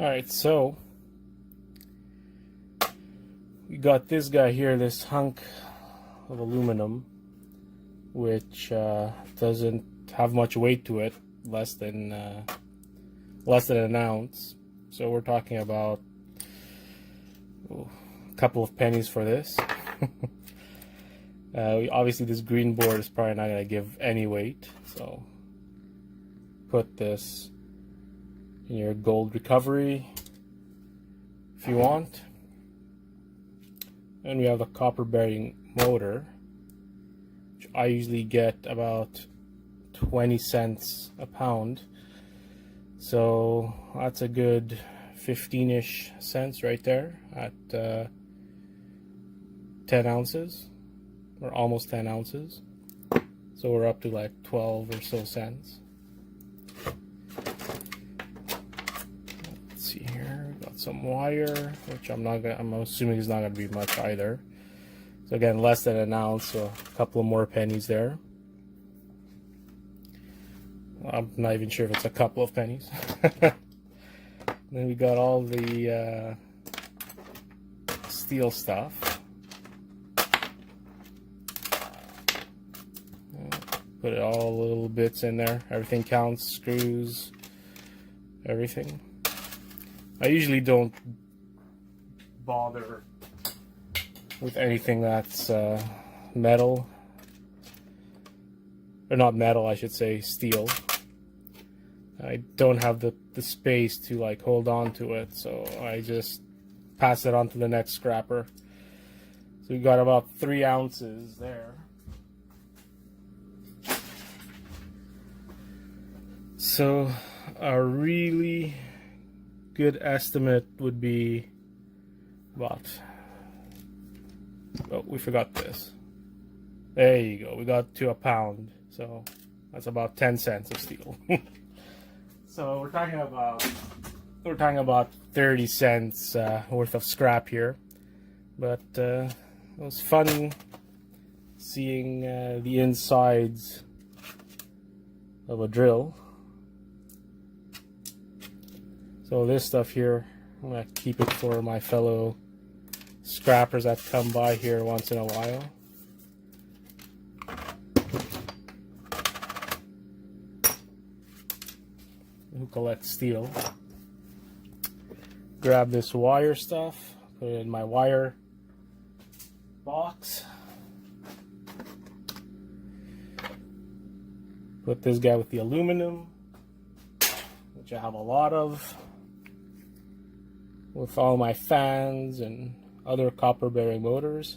Alright, so we got this guy here, this hunk of aluminum, which doesn't have much weight to it, less than an ounce. So we're talking about a couple of pennies for this. Obviously this green board is probably not going to give any weight, so put this in your gold recovery if you want. And we have the copper bearing motor, which I usually get about 20 cents a pound, so that's a good 15-ish cents right there at 10 ounces, or almost 10 ounces. So we're up to like 12 or so cents. Let's see here, we got some wire, which I'm assuming is not gonna be much either. So again, less than an ounce, so a couple of more pennies there. I'm not even sure if it's a couple of pennies. Then we got all the steel stuff. Put it all little bits in there. Everything counts, screws, everything. I usually don't bother with anything that's metal. Or not metal, I should say, steel. I don't have the space to like hold on to it, so I just pass it on to the next scrapper. So we got about 3 ounces there. So a really good estimate would be about, oh, we forgot this. There you go, we got to a pound, so that's about 10 cents of steel. So we're talking about 30 cents worth of scrap here, but it was fun seeing the insides of a drill. So this stuff here, I'm gonna keep it for my fellow scrappers that come by here once in a while. Who collects steel. Grab this wire stuff, put it in my wire box. Put this guy with the aluminum, which I have a lot of, with all my fans and other copper bearing motors.